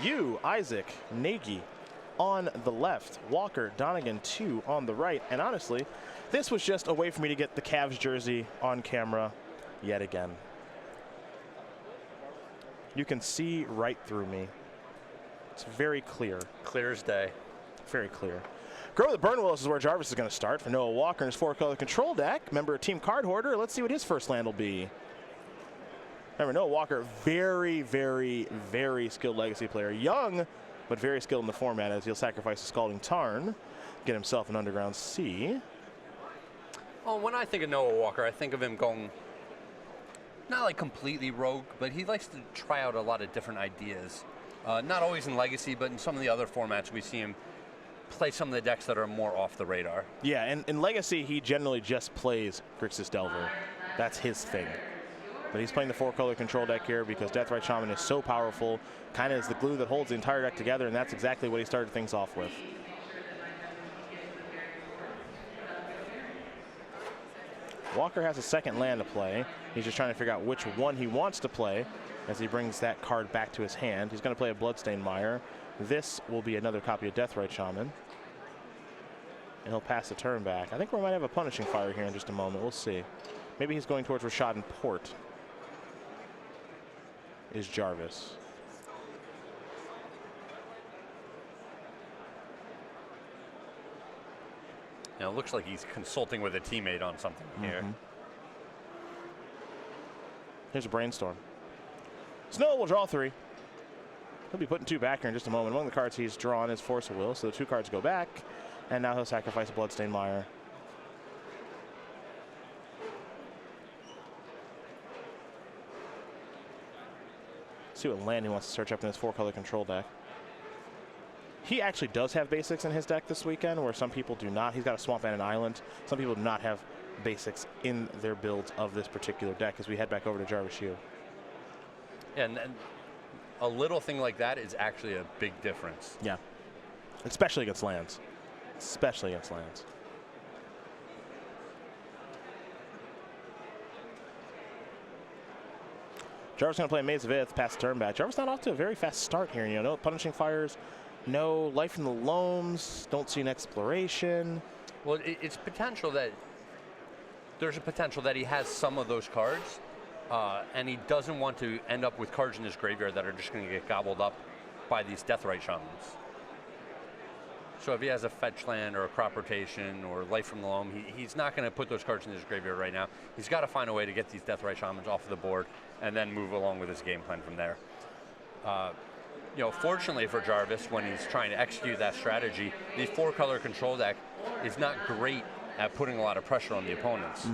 You, Izsak, Nagy on the left, Walker, Donegan 2 on the right. And honestly, this was just a way for me to get the Cavs jersey on camera yet again. You can see right through me. It's very clear. Clear as day. Very clear. Grow the Burn Willis is where Jarvis is going to start for Noah Walker in his 4-color control deck. Member of Team Card Hoarder. Let's see what his first land will be. Remember, Noah Walker, very, very, very skilled legacy player. Young, but very skilled in the format as he'll sacrifice a Scalding Tarn, get himself an Underground Sea. Well, when I think of Noah Walker, I think of him going, not like completely rogue, but he likes to try out a lot of different ideas. Not always in Legacy, but in some of the other formats we see him play some of the decks that are more off the radar. Yeah, and in Legacy, he generally just plays Grixis Delver. That's his thing. But he's playing the 4-color control deck here because Deathrite Shaman is so powerful, kind of is the glue that holds the entire deck together, and that's exactly what he started things off with. Walker has a second land to play. He's just trying to figure out which one he wants to play as he brings that card back to his hand. He's going to play a Bloodstained Mire. This will be another copy of Deathrite Shaman. And he'll pass the turn back. I think we might have a Punishing Fire here in just a moment. We'll see. Maybe he's going towards Rashad and Port. Is Jarvis. Now it looks like he's consulting with a teammate on something here. Here's a Brainstorm. Snow will draw 3. He'll be putting 2 back here in just a moment. One of the cards he's drawn is Force of Will, so the 2 cards go back, and now he'll sacrifice a Bloodstained Mire. See what land he wants to search up in his 4-color control deck. He actually does have basics in his deck this weekend, where some people do not. He's got a Swamp and an Island. Some people do not have basics in their builds of this particular deck as we head back over to Jarvis Yu. And a little thing like that is actually a big difference. Yeah, especially against lands. Especially against lands. Jarvis going to play Maze of Ith, pass the turn back. Jarvis not off to a very fast start here. You know, no Punishing Fires, no Life in the Loams, don't see an Exploration. Well, it's potential that there's a potential that he has some of those cards, and he doesn't want to end up with cards in his graveyard that are just going to get gobbled up by these Deathrite Shamans. So if he has a fetch land or a crop rotation or Life from the Loam, he's not going to put those cards in his graveyard right now. He's got to find a way to get these Deathrite Shamans off of the board and then move along with his game plan from there. You know, fortunately for Jarvis, when he's trying to execute that strategy, the 4-color control deck is not great at putting a lot of pressure on the opponents.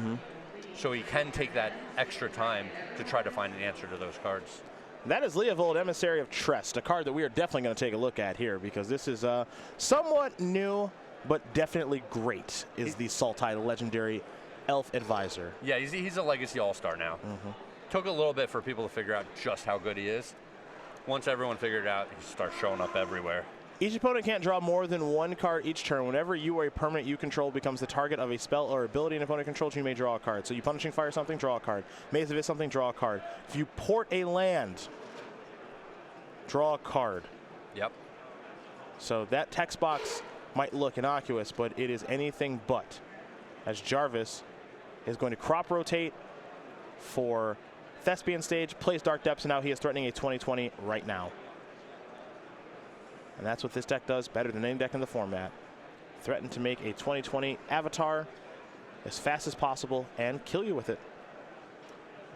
So he can take that extra time to try to find an answer to those cards. That is Leovold, Emissary of Trest, a card that we are definitely going to take a look at here because this is somewhat new, but definitely great, is the Sultai legendary Elf Advisor. Yeah, he's a Legacy All-Star now. Took a little bit for people to figure out just how good he is. Once everyone figured it out, he starts showing up everywhere. Each opponent can't draw more than 1 card each turn. Whenever you or a permanent you control becomes the target of a spell or ability an opponent controls, you may draw a card. So you Punishing Fire something, draw a card. Maze of Ith something, draw a card. If you port a land, draw a card. Yep. So that text box might look innocuous, but it is anything but. As Jarvis is going to crop rotate for Thespian Stage, plays Dark Depths, and now he is threatening a 2020 right now. And that's what this deck does better than any deck in the format. Threaten to make a 2020 Avatar as fast as possible and kill you with it.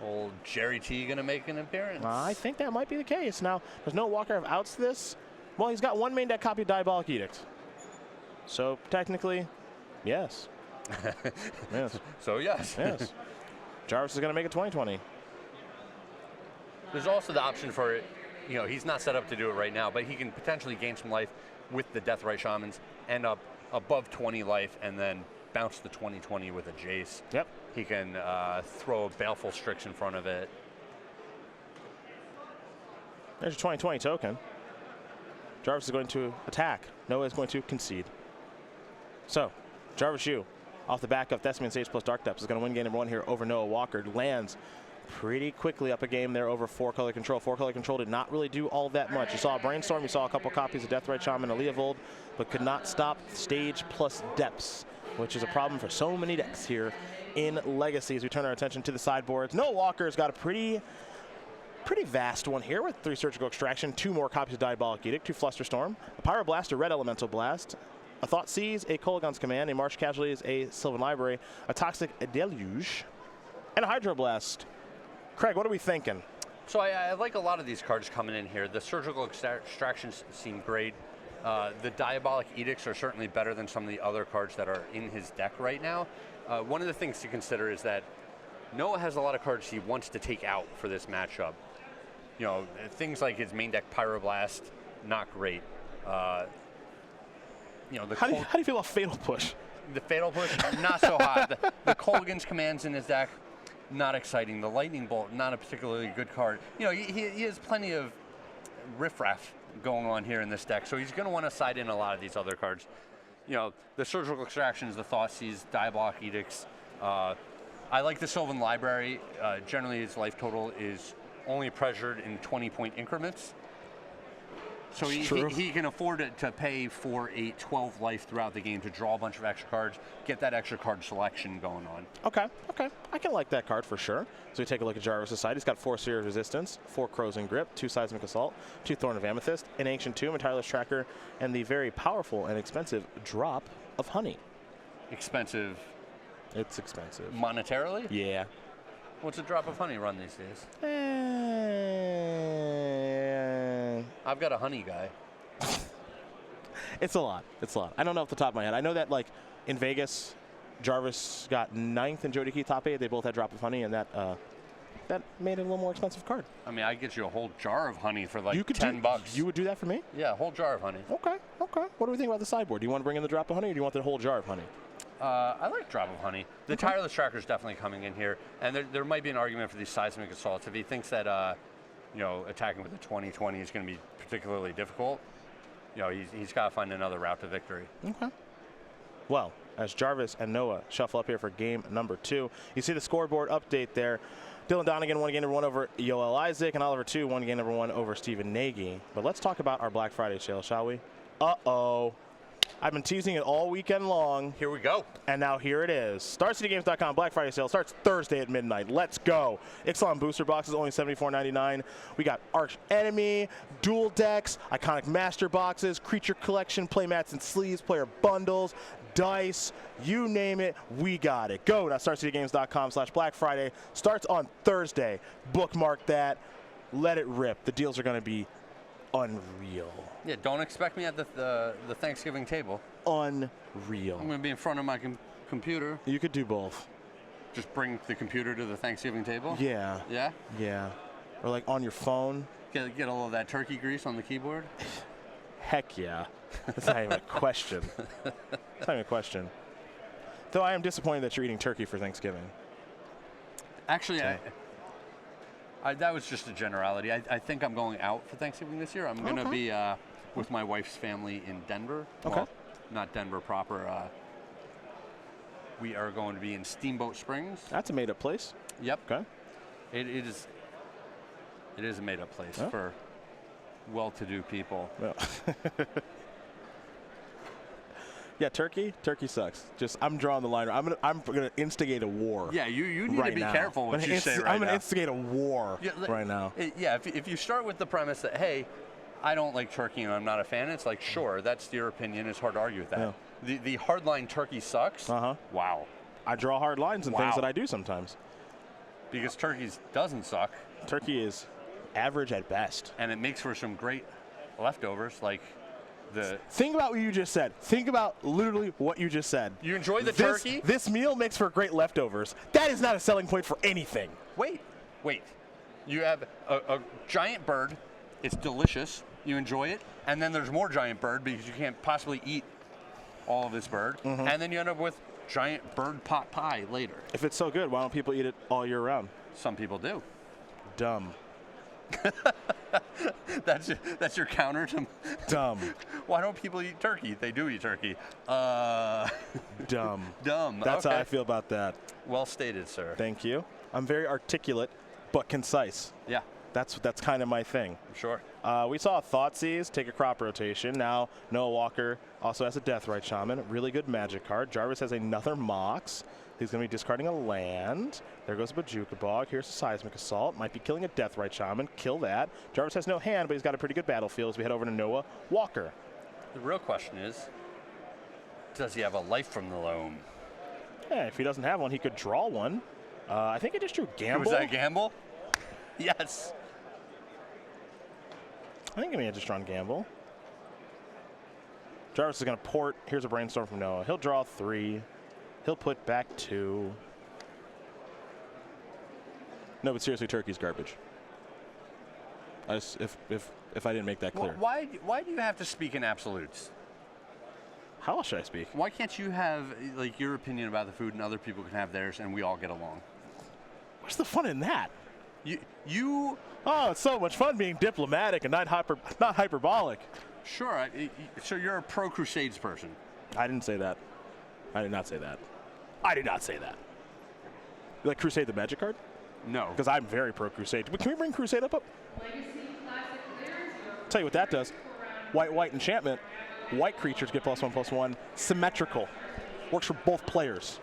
Old Jerry T gonna make an appearance? I think that might be the case. Now, there's no Walker of outs to this. Well, he's got 1 main deck copy of Diabolic Edict. So technically, yes. Yes. So yes. Yes. Jarvis is gonna make a 2020. There's also the option for it. You know, he's not set up to do it right now, but he can potentially gain some life with the Deathrite Shamans, end up above 20 life, and then bounce the 2020 with a Jace. Yep. He can throw a Baleful Strix in front of it. There's your 2020 token. Jarvis is going to attack. Noah is going to concede. So, Jarvis Yu, off the back of Thespian Sage plus Dark Depths, is going to win game number 1 here over Noah Walker. Lands pretty quickly up a game there over 4-color control. 4-color control did not really do all that much. You saw a Brainstorm, you saw a couple copies of Deathrite Shaman and Leovold, but could not stop stage plus depths, which is a problem for so many decks here in Legacy. As we turn our attention to the sideboards, Noah Walker's got a pretty vast one here with 3 Surgical Extraction, 2 more copies of Diabolic Edict, 2 Flusterstorm, a Pyroblast, a Red Elemental Blast, a Thought Seize, a Kolaghan's Command, a Marsh Casualties, a Sylvan Library, a Toxic Deluge, and a Hydroblast. Craig, what are we thinking? So I like a lot of these cards coming in here. The Surgical Extractions seem great. The Diabolic Edicts are certainly better than some of the other cards that are in his deck right now. One of the things to consider is that Noah has a lot of cards he wants to take out for this matchup. You know, things like his main deck Pyroblast, not great. You know, How do you feel about Fatal Push? The Fatal Push, not so hot. The Kolaghan's Commands in his deck, not exciting. The Lightning Bolt, not a particularly good card. You know, he has plenty of riffraff going on here in this deck, so he's going to want to side in a lot of these other cards. You know, the Surgical Extractions, the Thoughtseize, Diabolic Edicts. I like the Sylvan Library. Generally, his life total is only pressured in 20-point increments. So he can afford to pay for a 12 life throughout the game to draw a bunch of extra cards, get that extra card selection going on. Okay. I can like that card for sure. So we take a look at Jarvis' side. He's got 4 Sphere of Resistance, 4 Crows and Grip, 2 Seismic Assault, 2 Thorn of Amethyst, an Ancient Tomb, a Tireless Tracker, and the very powerful and expensive Drop of Honey. Expensive. It's expensive. Monetarily? Yeah. What's a Drop of Honey run these days? I've got a honey guy. It's a lot. I don't know off the top of my head. I know that, like, in Vegas, Jarvis got 9th and Jody Key top 8. They both had Drop of Honey, and that made it a little more expensive card. I mean, I'd get you a whole jar of honey for like $10. You would do that for me? Yeah, a whole jar of honey. Okay. What do we think about the sideboard? Do you want to bring in the Drop of Honey, or do you want the whole jar of honey? I like Drop of Honey. The Tireless Tracker is definitely coming in here, and there might be an argument for these Seismic Assaults. If he thinks that you know, attacking with the 20/20 is going to be particularly difficult, you know, he's got to find another route to victory. Okay. Well, as Jarvis and Noah shuffle up here for game number 2, you see the scoreboard update there. Dylan Donegan won game number 1 over Yoel Isaac, and Oliver 2 won game number 1 over Stephen Nagy. But let's talk about our Black Friday sale, shall we? Uh-oh. I've been teasing it all weekend long. Here we go. And now here it is. StarCityGames.com Black Friday sale starts Thursday at midnight. Let's go. Ixalan booster boxes only $74.99. We got Arch Enemy, dual decks, iconic master boxes, creature collection, playmats and sleeves, player bundles, dice, you name it, we got it. Go to StarCityGames.com/Black Friday. Starts on Thursday. Bookmark that. Let it rip. The deals are going to be unreal. Yeah, don't expect me at the Thanksgiving table. Unreal. I'm going to be in front of my computer. You could do both. Just bring the computer to the Thanksgiving table? Yeah. Yeah? Yeah. Or like on your phone. Get a little of that turkey grease on the keyboard? Heck yeah. That's not even a question. That's not even a question. Though I am disappointed that you're eating turkey for Thanksgiving. Actually, that was just a generality. I think I'm going out for Thanksgiving this year. I'm going to be with my wife's family in Denver. Okay. Well, not Denver proper. We are going to be in Steamboat Springs. That's a made-up place. Yep. Okay. It is a made-up place for well-to-do people. Well. Yeah, turkey sucks. I'm drawing the line. I'm gonna instigate a war. Yeah, you need right to be now. careful what you say right now. I'm gonna instigate a war right now. Yeah, if you start with the premise that, hey, I don't like turkey and I'm not a fan, it's like, sure, that's your opinion. It's hard to argue with that. Yeah. The hardline turkey sucks. Wow. I draw hard lines in things that I do sometimes. Because turkey doesn't suck. Turkey is average at best. And it makes for some great leftovers, like Think about what you just said. Think about literally what you just said. You enjoy the turkey? This meal makes for great leftovers. That is not a selling point for anything. Wait. You have a giant bird. It's delicious. You enjoy it. And then there's more giant bird because you can't possibly eat all of this bird. And then you end up with giant bird pot pie later. If it's so good, why don't people eat it all year round? Some people do. Dumb. That's your counter to dumb. Why don't people eat turkey? They do eat turkey. Dumb. Dumb. That's how I feel about that. Well stated, sir. Thank you. I'm very articulate but concise. Yeah. That's kind of my thing. Sure. We saw Thoughtseized take a crop rotation. Now Noah Walker also has a Deathrite Shaman. Really good magic card. Jarvis has another Mox. He's going to be discarding a land. There goes a Bajuka Bog. Here's a Seismic Assault. Might be killing a Deathrite Shaman. Kill that. Jarvis has no hand, but he's got a pretty good battlefield as we head over to Noah Walker. The real question is, does he have a life from the loam? Yeah, if he doesn't have one, he could draw one. I think he just drew Gamble. Was that Gamble? Yes. I think he may have just drawn Gamble. Jarvis is going to port. Here's a Brainstorm from Noah. He'll draw 3. He'll put back 2. No, but seriously, Turkey's garbage. If I didn't make that clear. Why do you have to speak in absolutes? How else should I speak? Why can't you have like your opinion about the food and other people can have theirs and we all get along? What's the fun in that? You Oh, it's so much fun being diplomatic and not hyperbolic. Sure. So you're a pro Crusades person. I didn't say that. I did not say that. I did not say that. You like Crusade the Magic card? No. Because I'm very pro Crusade. But can we bring Crusade up? Tell you what that does. White enchantment. White creatures get +1/+1. Symmetrical. Works for both players.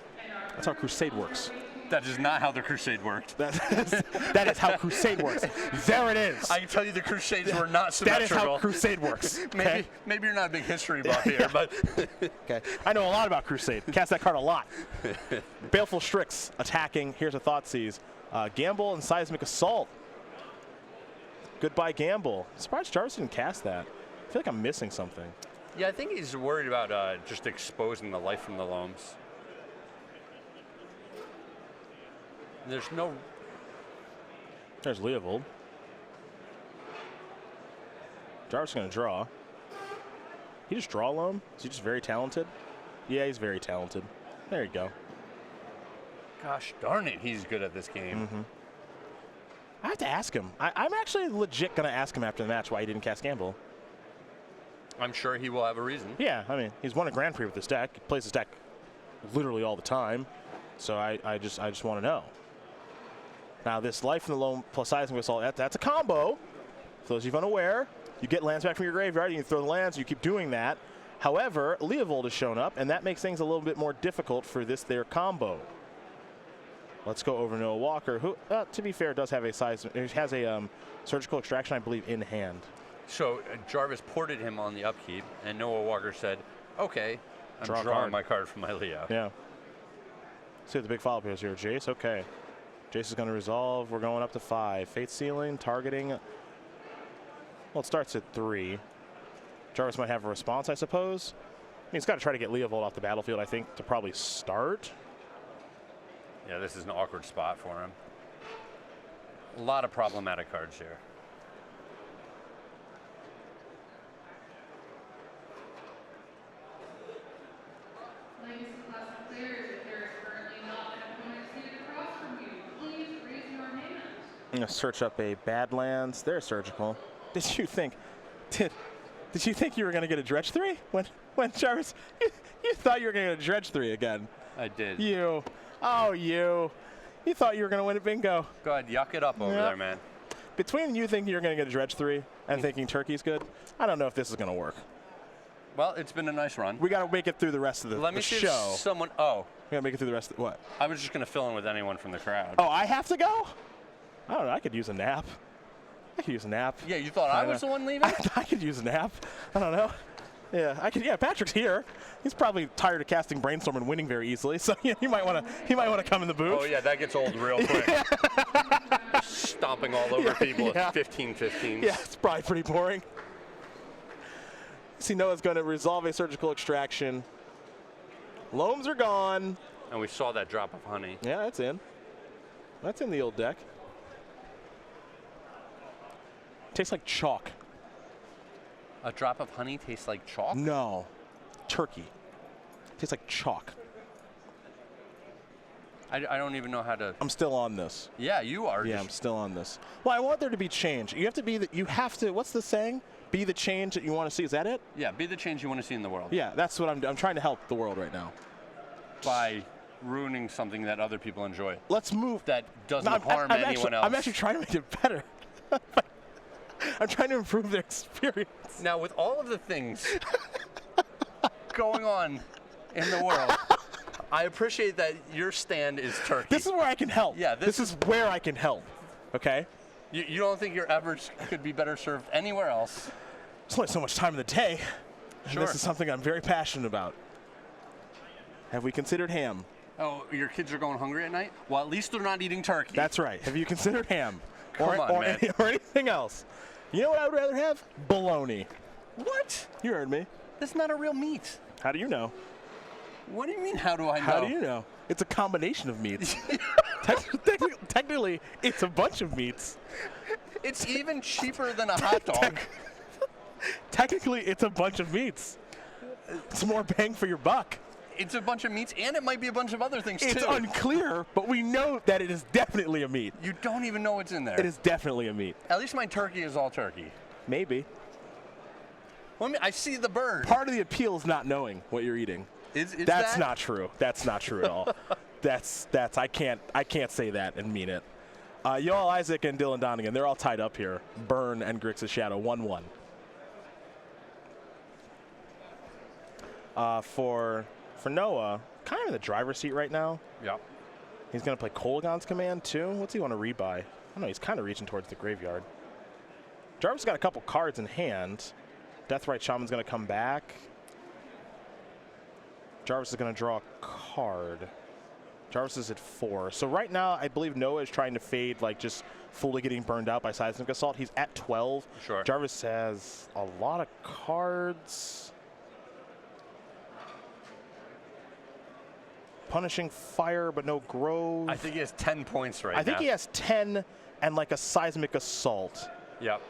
That's how Crusade works. That is not how the Crusade worked. That is how Crusade works. There it is. I can tell you the Crusades were not symmetrical. That is how Crusade works. Okay? Maybe you're not a big history buff here, but okay. I know a lot about Crusade. Cast that card a lot. Baleful Strix attacking. Here's a Thoughtseize. Gamble and Seismic Assault. Goodbye, Gamble. Surprised Jarvis didn't cast that. I feel like I'm missing something. Yeah, I think he's worried about just exposing the life from the loams. There's no... There's Leovold. Jarvis is going to draw. He just draw loam? Is he just very talented? Yeah, he's very talented. There you go. Gosh darn it, he's good at this game. Mm-hmm. I have to ask him. I'm actually legit going to ask him after the match why he didn't cast Gamble. I'm sure he will have a reason. Yeah, I mean, he's won a Grand Prix with this deck. He plays this deck literally all the time. So I just want to know. Now, this Life from the Loam plus Seismic Assault, that's a combo. For those of you unaware, you get lands back from your graveyard, you can throw the lands, you keep doing that. However, Leovold has shown up, and that makes things a little bit more difficult for this there combo. Let's go over Noah Walker, who, to be fair, does have a Surgical Extraction, I believe, in hand. So Jarvis ported him on the upkeep, and Noah Walker said, okay, I'm drawing my card from my Leo. Yeah. See what the big follow-up is here. Jace, okay. Jace is going to resolve. We're going up to 5. Fate Sealing, targeting. Well, it starts at 3. Jarvis might have a response, I suppose. I mean, he's got to try to get Leovold off the battlefield, I think, to probably start. Yeah, this is an awkward spot for him. A lot of problematic cards here. I'm going to search up a Badlands. They're surgical. Did you think you were going to get a Dredge 3 when Jarvis? You thought you were going to get a Dredge 3 again. I did. You thought you were going to win at bingo. Go ahead, yuck it up over there, man. Between you thinking you're going to get a Dredge 3 and thinking Turkey's good, I don't know if this is going to work. Well, it's been a nice run. We got to make it through the rest of the show. Let me see if someone. Oh, we got to make it through the rest of what? I was just going to fill in with anyone from the crowd. Oh, I have to go? I don't know. I could use a nap. Yeah, you thought I was the one leaving? I could use a nap. I don't know. Yeah, I could. Yeah, Patrick's here. He's probably tired of casting Brainstorm and winning very easily, so yeah, he might want to come in the booth. Oh yeah, that gets old real quick. Stomping all over people at 15-15. Yeah, it's probably pretty boring. See, Noah's going to resolve a Surgical Extraction. Loams are gone. And we saw that drop of honey. Yeah, that's in. That's in the old deck. Tastes like chalk. A drop of honey tastes like chalk? No. Turkey. Tastes like chalk. I don't even know how to... I'm still on this. Yeah, you are. Yeah, I'm still on this. Well, I want there to be change. You have to, what's the saying? Be the change that you want to see. Is that it? Yeah, be the change you want to see in the world. Yeah, that's what I'm trying to help the world right now. By ruining something that other people enjoy. Let's move. That doesn't No, harm anyone else. I'm actually trying to make it better. I'm trying to improve their experience. Now, with all of the things going on in the world, I appreciate that your stand is turkey. This is where I can help. Yeah, this is where I can help. Okay? You don't think your efforts could be better served anywhere else? There's only so much time in the day. And Sure. this is something I'm very passionate about. Have we considered ham? Oh, your kids are going hungry at night? Well, at least they're not eating turkey. That's right. Have you considered ham? Come on, man. Or anything else? You know what I would rather have? Bologna. What? You heard me. That's not a real meat. How do you know? What do you mean, how do I know? How do you know? It's a combination of meats. Technically, it's a bunch of meats. It's even cheaper than a hot dog. Technically, it's a bunch of meats. It's more bang for your buck. It's a bunch of meats, and it might be a bunch of other things, It's too. unclear, but we know that it is definitely a meat. You don't even know what's in there. It is definitely a meat. At least my turkey is all turkey. Maybe. Well, I see the bird. Part of the appeal is not knowing what you're eating. Is That's that? not true. That's not true at all. That's I can't say that and mean it. Y'all, Isaac and Dylan Donegan, they're all tied up here. Burn and Grix's Shadow, 1-1. For Noah, kind of in the driver's seat right now. Yep. He's going to play Kolagon's Command, too. What's he want to rebuy? I don't know. He's kind of reaching towards the graveyard. Jarvis got a couple cards in hand. Deathrite Shaman's going to come back. Jarvis is going to draw a card. Jarvis is at 4. So right now, I believe Noah is trying to fade, like just fully getting burned out by Seismic Assault. He's at 12. Sure. Jarvis has a lot of cards. Punishing Fire, but no Grove. I think he has 10 points right now. I think he has 10 and like a Seismic Assault. Yep.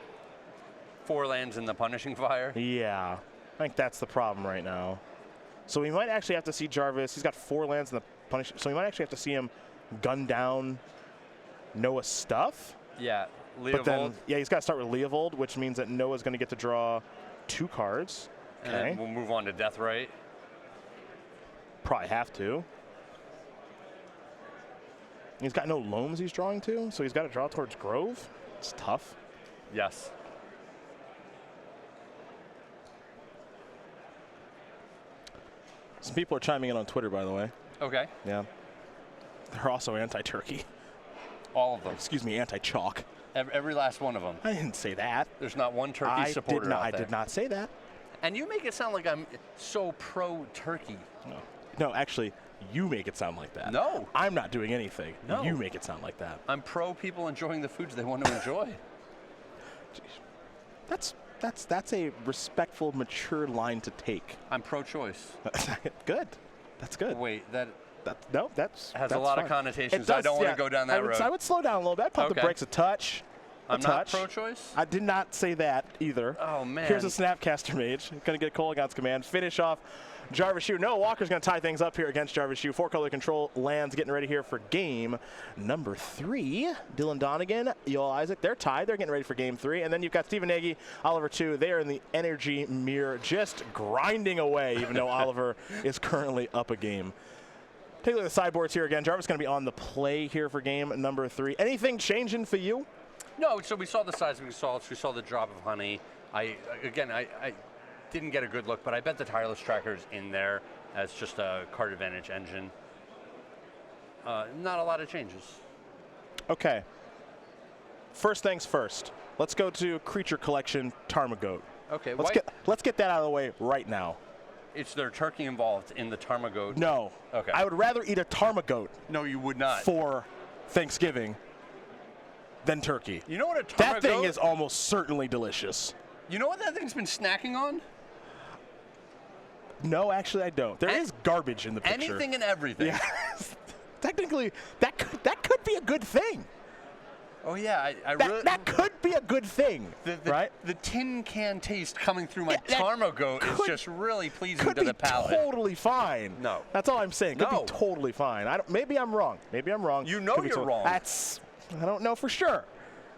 4 lands in the Punishing Fire. Yeah, I think that's the problem right now. So we might actually have to see Jarvis. He's got 4 lands in the Punish. So we might actually have to see him gun down Noah's stuff. Yeah, Leovold. But then, yeah, he's got to start with Leovold, which means that Noah's going to get to draw 2 cards. And Okay. then we'll move on to Deathrite. Probably have to. He's got no loams he's drawing to, so he's got to draw towards Grove. It's tough. Yes. Some people are chiming in on Twitter, by the way. Okay. Yeah. They're also anti-turkey. All of them. Excuse me, anti-chalk. Every last one of them. I didn't say that. There's not one turkey supporter out I there. did not say that. And you make it sound like I'm so pro-turkey. No, actually, you make it sound like that. No. I'm not doing anything. No. You make it sound like that. I'm pro people enjoying the foods they want to enjoy. That's a respectful, mature line to take. I'm pro-choice. Good. That's good. Wait, that That's has a that's lot fine. of connotations. It does, I don't want yeah. to go down that road. I would slow down a little bit. Pump the Okay. brakes a touch. I'm not pro-choice? I did not say that either. Oh, man. Here's a Snapcaster Mage. Going to get Kolagon's Command. Finish off Jarvis Shue. Noah Walker's going to tie things up here against Jarvis Shue. 4-color control lands getting ready here for game number 3. Dylan Donegan, Yoel Isaac, they're tied. They're getting ready for game 3. And then you've got Stephen Nagy, Oliver 2. They are in the energy mirror, just grinding away, even though Oliver is currently up a game. Take a look at the sideboards here again. Jarvis going to be on the play here for game number 3. Anything changing for you? No, so we saw the Seismic Assaults, we saw the Drop of Honey. I didn't get a good look, but I bet the Tireless Tracker's in there as just a card advantage engine. Not a lot of changes. Okay. First things first. Let's go to Creature Collection Tarmogoat. Okay, Let's get that out of the way right now. Is there turkey involved in the Tarmogoat? No. Okay. I would rather eat a Tarmogoat No, you would not. for Thanksgiving than turkey. You know what a Tarmogoat? That thing is almost certainly delicious. You know what that thing's been snacking on? No, actually I don't. There is garbage in the picture. Anything and everything. Yeah. Technically, that could be a good thing. Oh yeah, That could be a good thing, right? The tin can taste coming through my Yeah, that Tarmogoat is could- just really pleasing Could to be the palate. totally fine. No. That's all I'm saying. Could No. be totally fine. Maybe I'm wrong. You know Could be you're wrong. I don't know for sure.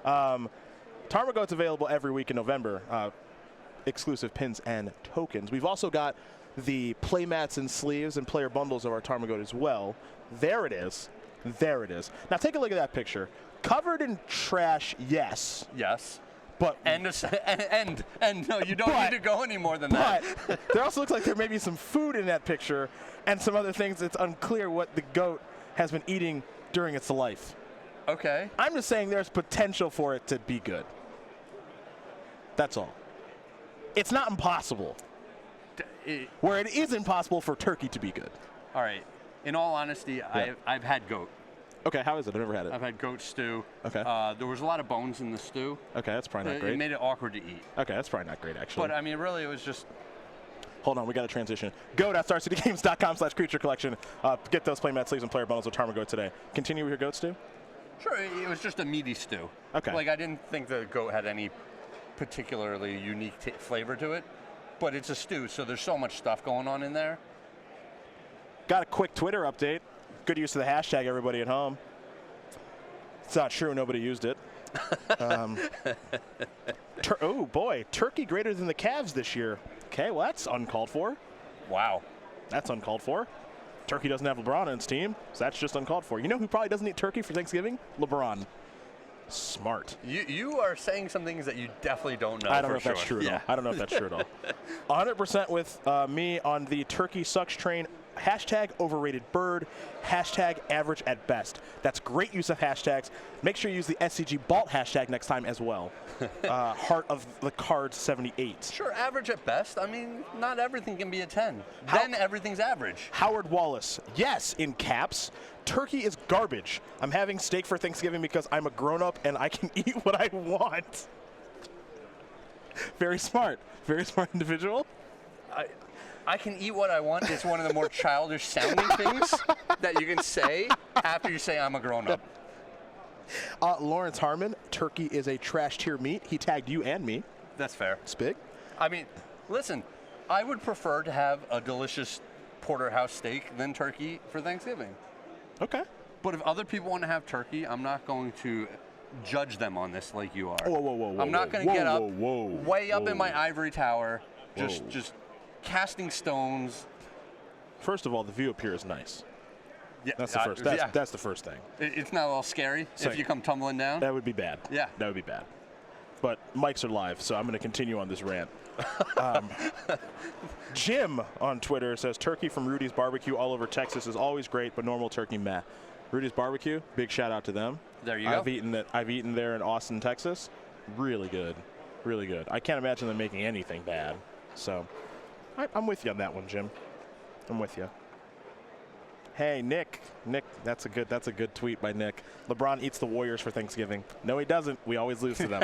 Tarmogoat's available every week in November. Exclusive pins and tokens. We've also got the playmats and sleeves and player bundles of our Tarmogoat as well. There it is. There it is. Now take a look at that picture. Covered in trash, yes. Yes. But and no, you don't need to go any more than that. But there also looks like there may be some food in that picture and some other things. It's unclear what the goat has been eating during its life. Okay. I'm just saying there's potential for it to be good. That's all. It's not impossible. Where it is impossible for turkey to be good. All right. In all honesty, Yeah. I've had goat. Okay, how is it? I've never had it. I've had goat stew. Okay. There was a lot of bones in the stew. Okay, that's probably not great. It made it awkward to eat. Okay, that's probably not great, actually. But, I mean, really, it was just... Hold on, we got to transition. Go.StarCityGames.com/creature collection. Get those playmat sleeves and player bundles with Tarmogoat today. Continue with your goat stew? Sure, it was just a meaty stew. Okay. Like, I didn't think the goat had any particularly unique flavor to it. But it's a stew, so there's so much stuff going on in there. Got a quick Twitter update. Good use of the hashtag, everybody at home. It's not true, nobody used it. Oh boy, turkey greater than the Cavs this year. Okay, well that's uncalled for. Wow. That's uncalled for. Turkey doesn't have LeBron on its team, so that's just uncalled for. You know who probably doesn't eat turkey for Thanksgiving? LeBron. Smart. You are saying some things that you definitely don't know. I don't know for if that's sure. true at all. I don't know if that's true at all. 100% with me on the turkey sucks train. Hashtag overrated bird, hashtag average at best. That's great use of hashtags. Make sure you use the SCGBALT hashtag next time as well. Heart of the Cards 78. Sure, average at best. I mean, not everything can be a 10. Then everything's average. Howard Wallace, yes, in caps. Turkey is garbage. I'm having steak for Thanksgiving because I'm a grown-up and I can eat what I want. Very smart individual. I can eat what I want. It's one of the more childish sounding things that you can say after you say I'm a grown-up. Lawrence Harmon, turkey is a trash tier meat. He tagged you and me. That's fair. It's big. I mean, listen, I would prefer to have a delicious porterhouse steak than turkey for Thanksgiving. Okay. But if other people want to have turkey, I'm not going to judge them on this like you are. Whoa, I'm not going to get up way up whoa. in my ivory tower, just casting stones. First of all, the view up here is nice. Yeah, that's the first. That's the first thing. It's not a little scary if you come tumbling down. That would be bad. Yeah, that would be bad. But mics are live, so I'm going to continue on this rant. Jim on Twitter says turkey from Rudy's Barbecue all over Texas is always great, but normal turkey meh. Rudy's Barbecue, big shout out to them. There you go. I've eaten there in Austin, Texas. Really good, really good. I can't imagine them making anything bad. So I'm with you on that one, Jim. I'm with you. Hey, Nick, that's a good tweet by Nick. LeBron eats the Warriors for Thanksgiving. No, he doesn't. We always lose to them.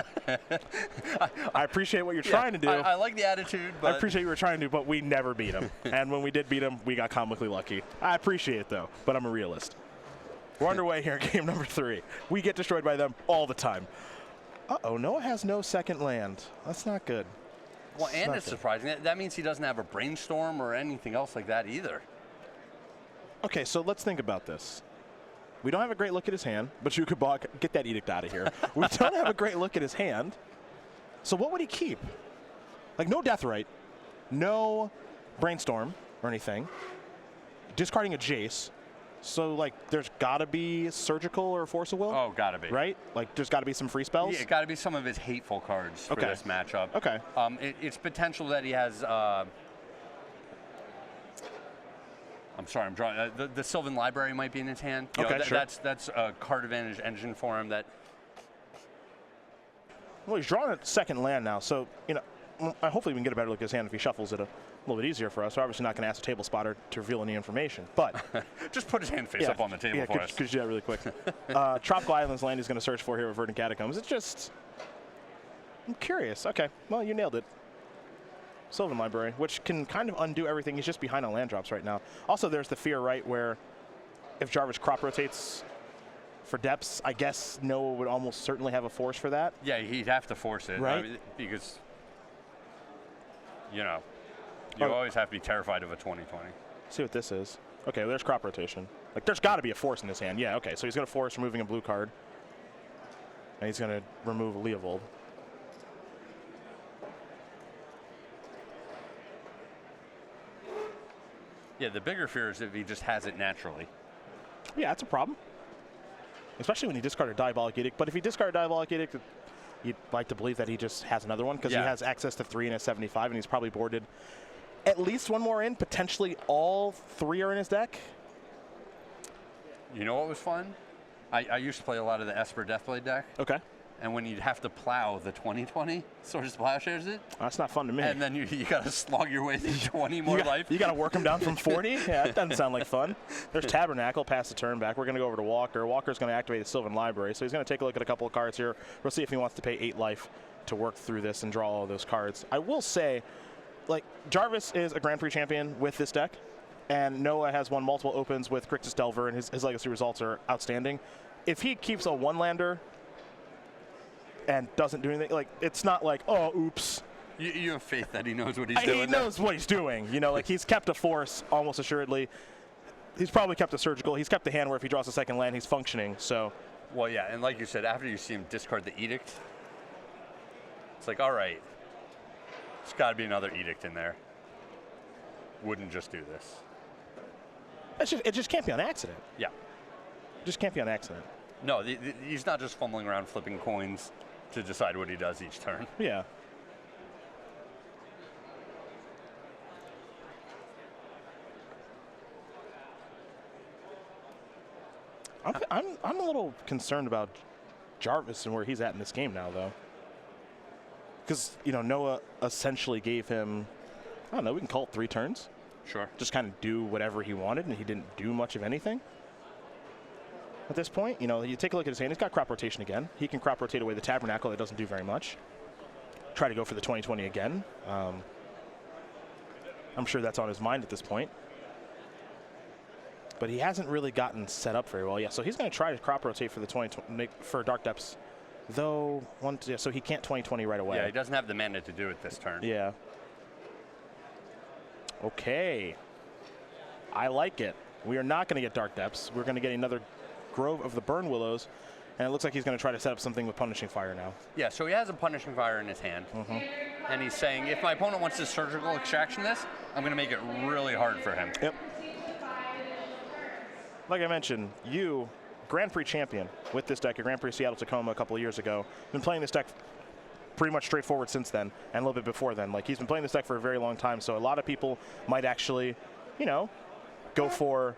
I appreciate what you're trying to do. I like the attitude, but I appreciate what you're trying to do, but we never beat them. And when we did beat them, we got comically lucky. I appreciate it, though, but I'm a realist. We're underway here in game number 3. We get destroyed by them all the time. Uh-oh, Noah has no second land. That's not good. Well, and it's surprising. That means he doesn't have a brainstorm or anything else like that either. Okay, so let's think about this. We don't have a great look at his hand, but you could get that edict out of here. We don't have a great look at his hand. So what would he keep? Like no Deathrite, no Brainstorm or anything. Discarding a Jace. So like there's got to be Surgical or Force of Will? Oh, got to be. Right? Like there's got to be some free spells? Yeah, it got to be some of his hateful cards for this matchup. Okay. It's potential that he has... I'm sorry, I'm drawing. The Sylvan Library might be in his hand. Sure. That's a card advantage engine for him. That. Well, he's drawing a second land now, so hopefully we can get a better look at his hand if he shuffles it a little bit easier for us. We're obviously not going to ask the table spotter to reveal any information, but just put his hand face up on the table for us. Could you do that really quick? Tropical Islands land he's going to search for here with Verdant Catacombs. It's just, I'm curious. Okay, well you nailed it. Sylvan Library, which can kind of undo everything. He's just behind on land drops right now. Also, there's the fear, right, where if Jarvis crop rotates for depths, I guess Noah would almost certainly have a force for that. Yeah, he'd have to force it, right? Because, you always have to be terrified of a 2020. See what this is. Okay, well, there's crop rotation. Like, there's got to be a force in his hand. Yeah, okay, so he's going to force removing a blue card. And he's going to remove Leovold. Yeah, the bigger fear is if he just has it naturally. Yeah, that's a problem. Especially when he discarded Diabolic Edict. But if he discarded Diabolic Edict, you'd like to believe that he just has another one because he has access to 3 and a 75, and he's probably boarded at least one more in. Potentially all 3 are in his deck. You know what was fun? I used to play a lot of the Esper Deathblade deck. Okay. And when you'd have to plow the 2020, Swords to Plowshares it. That's not fun to me. And then you got to slog your way through 20 more life. You got to work him down from 40? Yeah, that doesn't sound like fun. There's Tabernacle, pass the turn back. We're going to go over to Walker. Walker's going to activate the Sylvan Library, so he's going to take a look at a couple of cards here. We'll see if he wants to pay 8 life to work through this and draw all of those cards. I will say, like, Jarvis is a Grand Prix champion with this deck, and Noah has won multiple opens with Crixus Delver, and his legacy results are outstanding. If he keeps a one-lander and doesn't do anything, like, it's not like, oh, oops. You have faith that he knows what he's doing. He knows what he's doing. You know, like, he's kept a force almost assuredly. He's probably kept a surgical. He's kept the hand where if he draws a second land, he's functioning. So, well, yeah, and like you said, after you see him discard the Edict, it's like, all right, there's got to be another Edict in there. Wouldn't just do this. It just can't be on accident. Yeah. It just can't be on accident. No, he's not just fumbling around flipping coins to decide what he does each turn. Yeah. I'm a little concerned about Jarvis and where he's at in this game now, though. Because, you know, Noah essentially gave him, I don't know, we can call it 3 turns. Sure. Just kind of do whatever he wanted, and he didn't do much of anything. At this point, you know, you take a look at his hand. He's got crop rotation again. He can crop rotate away the Tabernacle. That doesn't do very much. Try to go for the 2020 again. I'm sure that's on his mind at this point. But he hasn't really gotten set up very well. Yeah, so he's going to try to crop rotate for the 2020 for Dark Depths, though. So he can't 2020 right away. Yeah, he doesn't have the mana to do it this turn. Yeah. Okay. I like it. We are not going to get Dark Depths. We're going to get another Grove of the Burn Willows, and it looks like he's going to try to set up something with Punishing Fire now. Yeah, so he has a Punishing Fire in his hand, and he's saying, if my opponent wants to surgical extraction this, I'm going to make it really hard for him. Yep. Like I mentioned, you, Grand Prix champion with this deck, a Grand Prix Seattle Tacoma a couple of years ago, been playing this deck pretty much straightforward since then, and a little bit before then. Like, he's been playing this deck for a very long time, so a lot of people might actually, you know, go for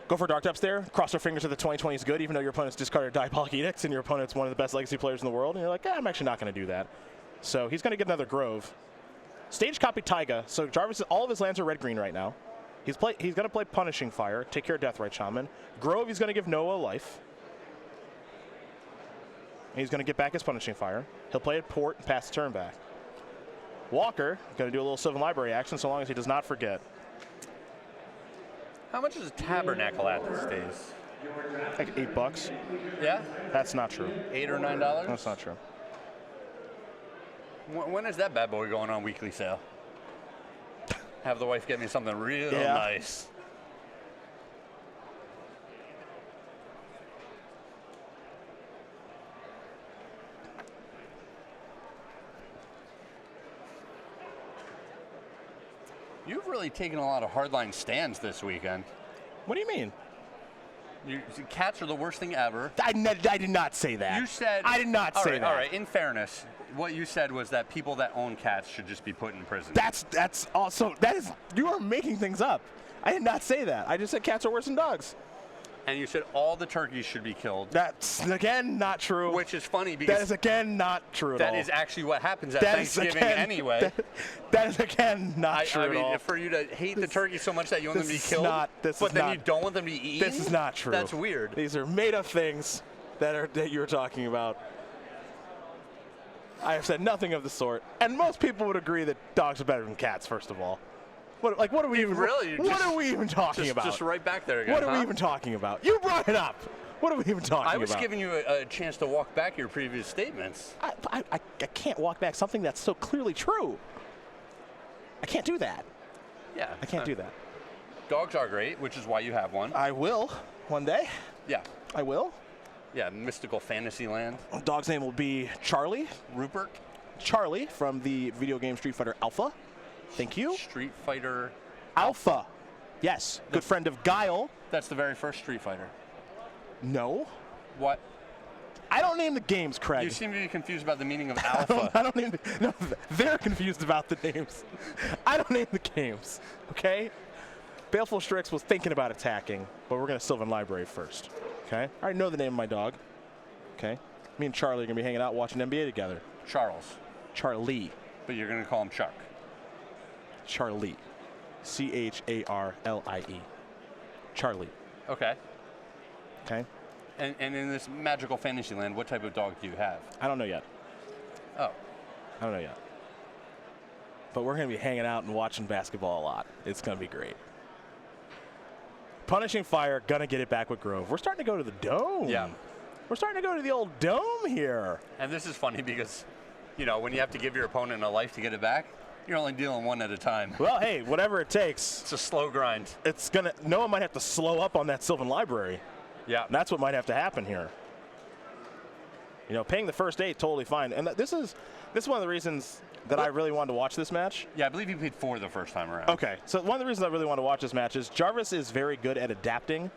Dark Depths there, cross their fingers that the 2020 is good, even though your opponent's discarded Diabolic Edicts and your opponent's one of the best legacy players in the world, and you're like, I'm actually not going to do that. So he's going to get another Grove. Stage copy Taiga. So Jarvis, all of his lands are red-green right now. He's going to play Punishing Fire, take care of Deathrite Shaman. Grove, he's going to give Noah life. And he's going to get back his Punishing Fire. He'll play a Port and pass the turn back. Walker, going to do a little Sylvan Library action so long as he does not forget. How much is a Tabernacle at these days? Like $8. Yeah? That's not true. $8 or $9? That's not true. When is that bad boy going on weekly sale? Have the wife get me something real nice. You've really taken a lot of hardline stands this weekend. What do you mean? Cats are the worst thing ever. I did not say that. You said... I did not say that. All right, in fairness, what you said was that people that own cats should just be put in prison. That's also... You are making things up. I did not say that. I just said cats are worse than dogs. And you said all the turkeys should be killed. That's, again, not true. Which is funny because... That is, again, not true at all. That is actually what happens at Thanksgiving anyway. That is, again, not true at all. I mean, for you to hate the turkey so much that you want them to be killed, but then you don't want them to be eaten? This is not true. That's weird. These are made-up things that you're talking about. I have said nothing of the sort. And most people would agree that dogs are better than cats, first of all. What are we even talking about? Just right back there again. What are we even talking about? You brought it up. What are we even talking about? I was giving you a chance to walk back your previous statements. I can't walk back something that's so clearly true. I can't do that. Yeah. I can't do that. Dogs are great, which is why you have one. I will one day. Yeah. I will. Yeah, mystical fantasy land. Dog's name will be Charlie. Rupert. Charlie from the video game Street Fighter Alpha. Thank you. Street Fighter Alpha. Yes. Good friend of Guile. That's the very first Street Fighter. No. What? I don't name the games, Craig. You seem to be confused about the meaning of alpha. I don't name no, they're confused about the names. I don't name the games, okay? Baleful Strix was thinking about attacking, but we're going to Sylvan Library first, okay? I already know the name of my dog, okay? Me and Charlie are going to be hanging out watching NBA together. Charles. Charlie. But you're going to call him Chuck. Charlie. C-H-A-R-L-I-E. Charlie. Okay. Okay? And in this magical fantasy land, what type of dog do you have? I don't know yet. Oh. I don't know yet. But we're going to be hanging out and watching basketball a lot. It's going to be great. Punishing Fire, going to get it back with Grove. We're starting to go to the Dome. Yeah. We're starting to go to the old Dome here. And this is funny because, you know, when you have to give your opponent a life to get it back, you're only dealing one at a time. Well, hey, whatever it takes. It's a slow grind. It's going to, Noah might have to slow up on that Sylvan Library. Yeah. And that's what might have to happen here. You know, paying the first 8, totally fine. And this is one of the reasons that I really wanted to watch this match. Yeah, I believe he paid 4 the first time around. Okay, so one of the reasons I really want to watch this match is Jarvis is very good at adapting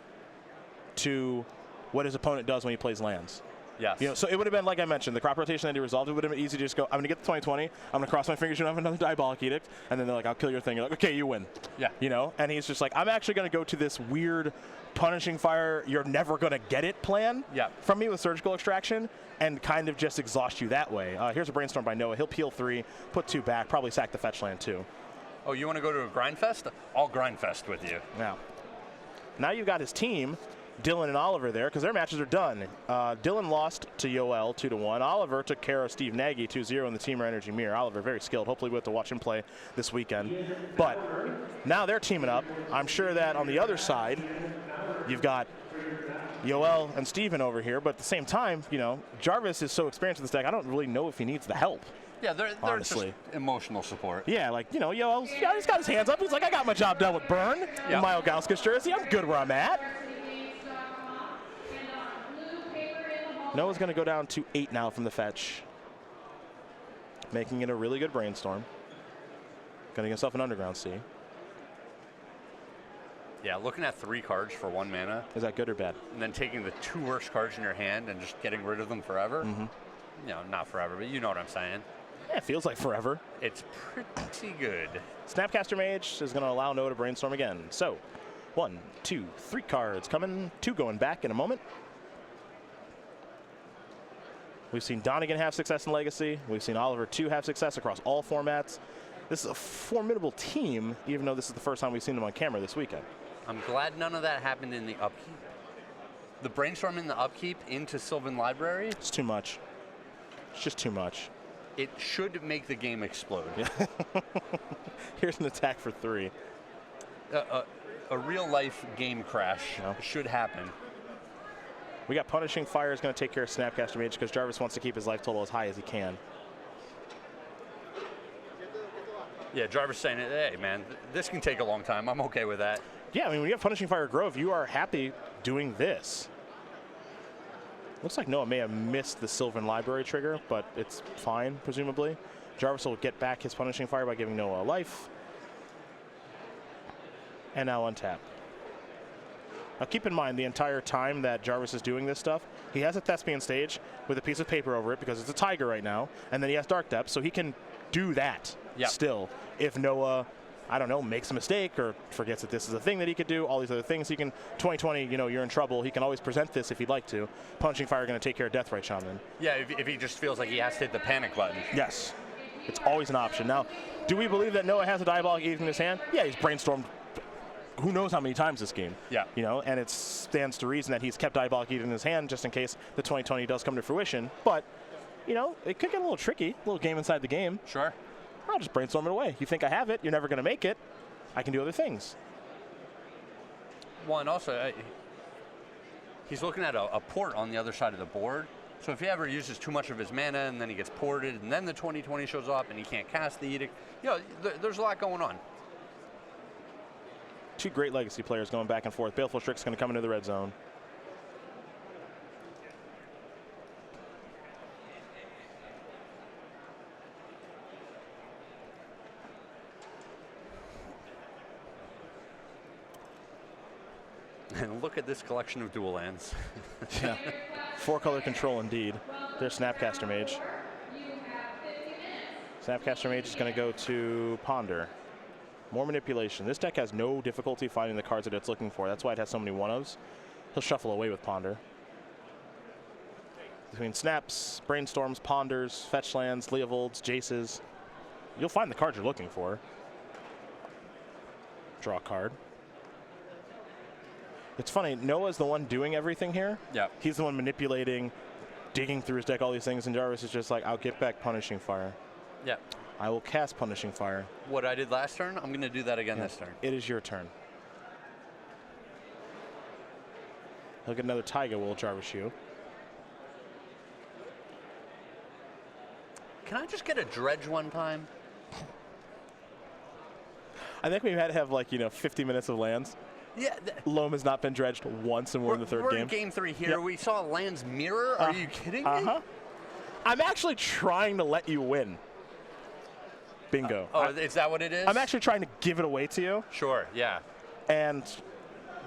to what his opponent does when he plays lands. Yes. You know, so it would have been, like I mentioned, the crop rotation that he resolved, it would have been easy to just go, I'm going to get the 2020, I'm going to cross my fingers, you don't have another Diabolic Edict, and then they're like, I'll kill your thing. You're like, okay, you win. Yeah. You know, and he's just like, I'm actually going to go to this weird Punishing Fire, you're never going to get it plan from me with Surgical Extraction and kind of just exhaust you that way. Here's a Brainstorm by Noah. He'll peel 3, put 2 back, probably sack the fetch land too. Oh, you want to go to a grind fest? I'll grind fest with you. Now you've got his team, Dylan and Oliver there, because their matches are done. Dylan lost to Yoel 2-1. Oliver took care of Steve Nagy 2-0 in the Teamer Energy Mirror. Oliver, very skilled. Hopefully we'll have to watch him play this weekend. But now they're teaming up. I'm sure that on the other side, you've got Yoel and Steven over here. But at the same time, you know, Jarvis is so experienced in this deck, I don't really know if he needs the help. Yeah, they're just emotional support. Yeah, like, you know, Yoel's, he's got his hands up. He's like, I got my job done with Burn in my Ogauskas jersey. I'm good where I'm at. Noah's going to go down to 8 now from the fetch. Making it a really good Brainstorm. Going to get himself an Underground Sea. Yeah, looking at 3 cards for 1 mana. Is that good or bad? And then taking the 2 worst cards in your hand and just getting rid of them forever. You know, not forever, but you know what I'm saying. Yeah, it feels like forever. It's pretty good. Snapcaster Mage is going to allow Noah to Brainstorm again. So, 1, 2, 3 cards coming. 2 going back in a moment. We've seen Donegan have success in Legacy. We've seen Oliver 2 have success across all formats. This is a formidable team, even though this is the first time we've seen them on camera this weekend. I'm glad none of that happened in the upkeep. The Brainstorm in the upkeep into Sylvan Library. It's too much. It's just too much. It should make the game explode. Here's an attack for 3. A real-life game crash should happen. We got Punishing Fire is going to take care of Snapcaster Mage because Jarvis wants to keep his life total as high as he can. Yeah, Jarvis saying, hey, man, this can take a long time. I'm okay with that. Yeah, I mean, when you have Punishing Fire Grove, you are happy doing this. Looks like Noah may have missed the Sylvan Library trigger, but it's fine, presumably. Jarvis will get back his Punishing Fire by giving Noah a life. And now untap. Now keep in mind, the entire time that Jarvis is doing this stuff, he has a Thespian stage with a piece of paper over it because it's a tiger right now, and then he has Dark Depths, so he can do that still. If Noah, I don't know, makes a mistake or forgets that this is a thing that he could do, all these other things, he can, 2020, you know, you're in trouble. He can always present this if he'd like to. Punishing Fire going to take care of Deathrite Shaman. Yeah, if he just feels like he has to hit the panic button. Yes, it's always an option. Now, do we believe that Noah has a Diabolic Edict in his hand? Yeah, he's brainstormed who knows how many times this game. Yeah. You know, and it stands to reason that he's kept Diabolic Edict in his hand just in case the 2020 does come to fruition. But, you know, it could get a little tricky, a little game inside the game. Sure. I'll just brainstorm it away. You think I have it, you're never going to make it. I can do other things. Well, and also, he's looking at a port on the other side of the board. So if he ever uses too much of his mana and then he gets ported and then the 2020 shows up and he can't cast the Edict, you know, there's a lot going on. 2 great Legacy players going back and forth. Baleful Strix going to come into the red zone. And look at this collection of dual lands. Yeah. 4-color control indeed. There's Snapcaster Mage. Snapcaster Mage is going to go to Ponder. More manipulation. This deck has no difficulty finding the cards that it's looking for. That's why it has so many one-ofs. He'll shuffle away with Ponder. Between Snaps, Brainstorms, Ponders, Fetch Lands, Leovolds, Jaces, you'll find the cards you're looking for. Draw a card. It's funny, Noah's the one doing everything here. Yeah. He's the one manipulating, digging through his deck, all these things, and Jarvis is just like, I'll get back Punishing Fire. Yeah. I will cast Punishing Fire. What I did last turn, I'm going to do that again this turn. It is your turn. He'll get another Taiga, will Jarvis you. Can I just get a dredge one time? I think we've had to have, like, 50 minutes of lands. Yeah. Loam has not been dredged once, and we're in the third we're game. In game 3 here. Yep. We saw lands mirror. Are you kidding me? I'm actually trying to let you win. Bingo. Is that what it is? I'm actually trying to give it away to you. Sure, yeah. And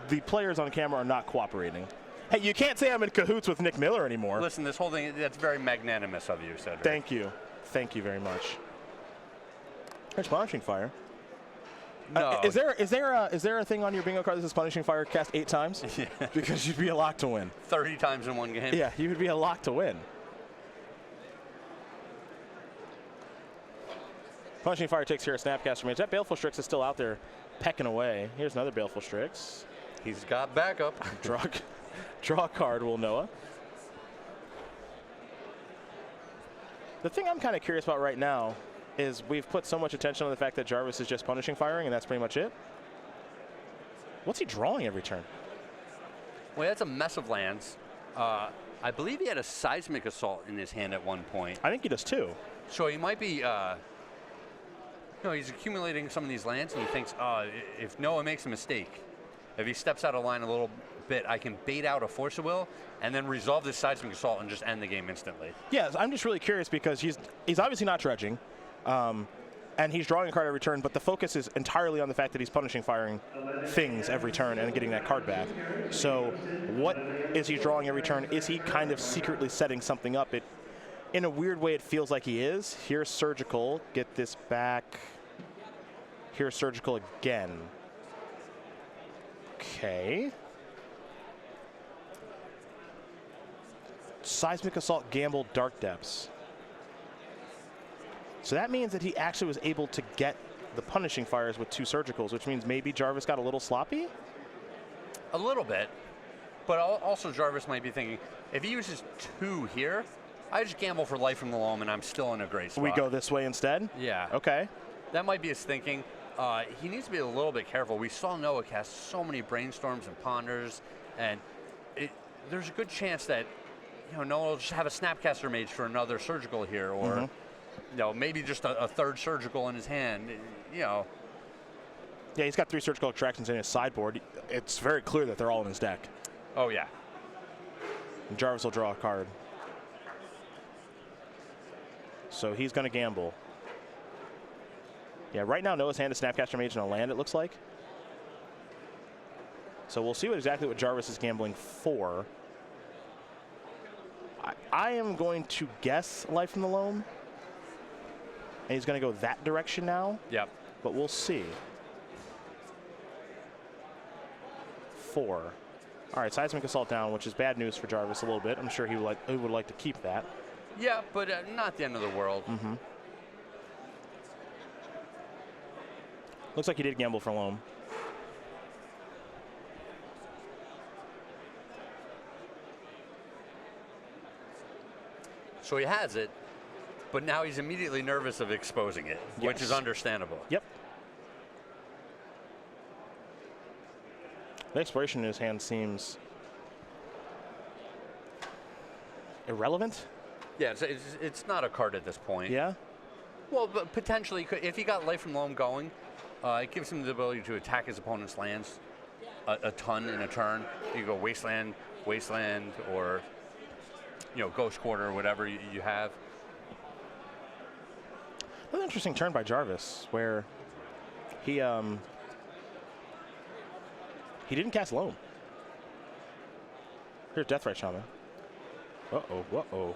the players on camera are not cooperating. Hey, you can't say I'm in cahoots with Nick Miller anymore. Listen, this whole thing, that's very magnanimous of you, Cedric. Thank you. Thank you very much. There's Punishing Fire. No. Is there a thing on your bingo card that says Punishing Fire cast 8 times? Yeah. Because you'd be a lock to win. 30 times in one game. Yeah, you would be a lock to win. Punishing Fire takes care of Snapcaster Mage. That Baleful Strix is still out there pecking away. Here's another Baleful Strix. He's got backup. Draw a card, will Noah. The thing I'm kind of curious about right now is we've put so much attention on the fact that Jarvis is just Punishing Firing, and that's pretty much it. What's he drawing every turn? Well, that's a mess of lands. I believe he had a Seismic Assault in his hand at one point. I think he does too. So he might be, he's accumulating some of these lands, and he thinks, if Noah makes a mistake, if he steps out of line a little bit, I can bait out a Force of Will and then resolve this Seismic Assault and just end the game instantly. Yeah, I'm just really curious because he's obviously not dredging, and he's drawing a card every turn, but the focus is entirely on the fact that he's Punishing Firing things every turn and getting that card back. So what is he drawing every turn? Is he kind of secretly setting something up? In a weird way, it feels like he is. Here's Surgical. Get this back. Here's Surgical again. Okay. Seismic Assault, Gamble, Dark Depths. So that means that he actually was able to get the Punishing Fires with 2 Surgicals, which means maybe Jarvis got a little sloppy? A little bit. But also Jarvis might be thinking, if he uses 2 here, I just gamble for life from the loam, and I'm still in a great spot. We go this way instead? Yeah. Okay. That might be his thinking. He needs to be a little bit careful. We saw Noah cast so many Brainstorms and Ponders, and there's a good chance that Noah will just have a Snapcaster Mage for another Surgical here, or maybe just a third Surgical in his hand. Yeah, he's got 3 Surgical Attractions in his sideboard. It's very clear that they're all in his deck. Oh, yeah. And Jarvis will draw a card. So he's going to gamble. Yeah, right now Noah's hand is Snapcaster Mage and a land, it looks like. So we'll see exactly what Jarvis is gambling for. I am going to guess Life from the Loam. And he's going to go that direction now. Yep. But we'll see. 4. All right, Seismic Assault down, which is bad news for Jarvis a little bit. I'm sure he would like to keep that. Yeah, but not the end of the world. Looks like he did gamble for Loam. So he has it, but now he's immediately nervous of exposing it, which is understandable. Yep. The exploration in his hand seems irrelevant. Yeah, it's not a card at this point. Yeah? Well, but potentially, if he got Life from Loam going, it gives him the ability to attack his opponent's lands a ton in a turn. You go Wasteland, or Ghost Quarter, or whatever you have. Another interesting turn by Jarvis, where he didn't cast Loam. Here's Deathrite Shaman. Uh-oh, uh-oh.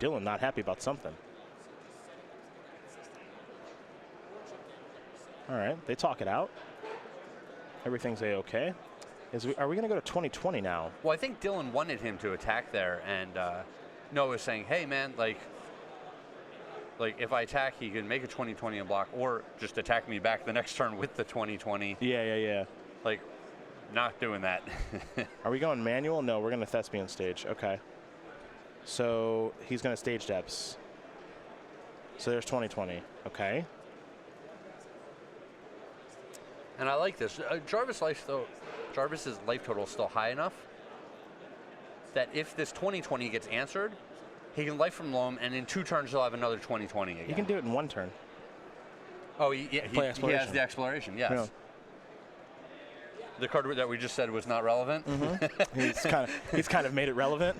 Dylan not happy about something. All right, they talk it out. Everything's A-okay. Are we going to go to 2020 now? Well, I think Dylan wanted him to attack there, and Noah was saying, hey, man, like if I attack, he can make a 2020 and block, or just attack me back the next turn with the 2020. Yeah. Like, not doing that. Are we going manual? No, we're going to Thespian stage. Okay. So he's going to stage depths. So there's 2020. Okay. And I like this. Jarvis's life total is still high enough that if this 2020 gets answered, he can life from loam, and in 2 turns he'll have another 2020 again. He can do it in 1 turn. Oh, he has the exploration, yes. Yeah. The card that we just said was not relevant. Mm-hmm. he's kind of made it relevant.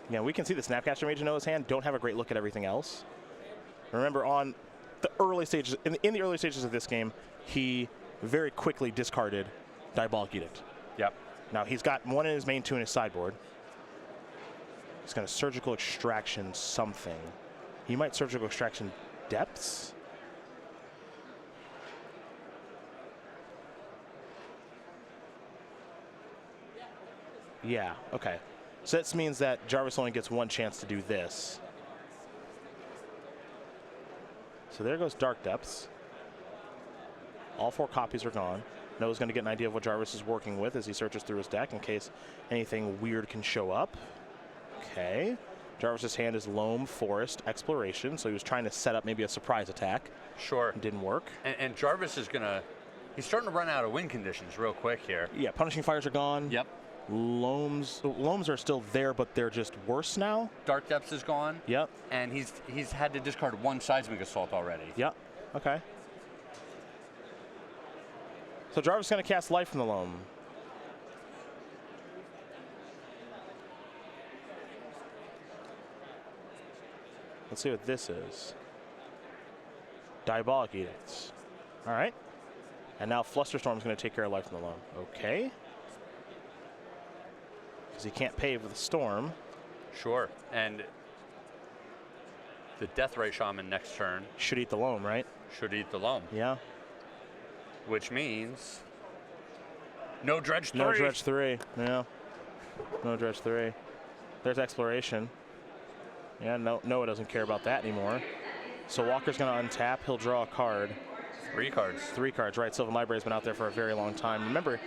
Yeah, we can see the Snapcaster Mage in Noah's hand. Don't have a great look at everything else. Remember, on the early stages, in the early stages of this game, he very quickly discarded Diabolic Edict. Yep. Now he's got 1 in his main, 2 in his sideboard. He's got a Surgical Extraction something. He might Surgical Extraction Depths. Yeah, okay. So that means that Jarvis only gets 1 chance to do this. So there goes Dark Depths. All 4 copies are gone. Noah's going to get an idea of what Jarvis is working with as he searches through his deck in case anything weird can show up. Okay. Jarvis's hand is Loam, Forest, Exploration, so he was trying to set up maybe a surprise attack. Sure. It didn't work. And Jarvis is going to... He's starting to run out of win conditions real quick here. Yeah, Punishing Fires are gone. Yep. Loams are still there, but they're just worse now. Dark Depths is gone. Yep. And he's had to discard 1 Seismic Assault already. Yep. Okay. So Jarvis is going to cast Life from the Loam. Let's see what this is. Diabolic Edicts. All right. And now Flusterstorm is going to take care of Life from the Loam. Okay. Because he can't pay with the Storm. Sure. And the Deathrite Shaman next turn should eat the Loam, right? Should eat the Loam. Yeah. Which means no Dredge 3. No Dredge 3. Yeah. No Dredge 3. There's Exploration. Yeah, Noah doesn't care about that anymore. So Walker's going to untap. He'll draw a card. 3 cards. 3 cards, right. Sylvan Library's been out there for a very long time. Remember,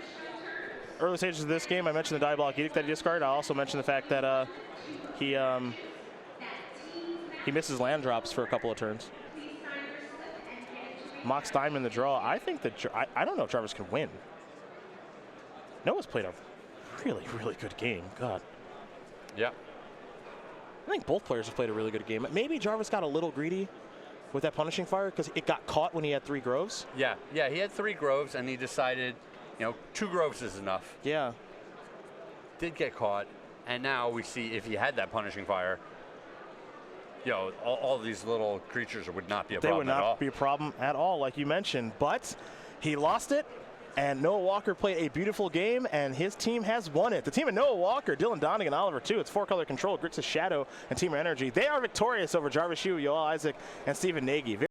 early stages of this game, I mentioned the Diabolic Edict that he discarded. I also mentioned the fact that he misses land drops for a couple of turns. Mox Diamond the draw. I think that I don't know if Jarvis can win. Noah's played a really, really good game. God. Yeah. I think both players have played a really good game. Maybe Jarvis got a little greedy with that Punishing Fire because it got caught when he had 3 Groves. Yeah, he had 3 Groves and he decided, 2 Groves is enough. Yeah. Did get caught, and now we see if he had that Punishing Fire, all these little creatures would not be a problem at all. They would not be a problem at all, like you mentioned. But he lost it, and Noah Walker played a beautiful game, and his team has won it. The team of Noah Walker, Dylan Donegan, Oliver too. It's 4-color control, Grixis Shadow, and Team Energy. They are victorious over Jarvis Hugh, Yoel Isaac, and Stephen Nagy.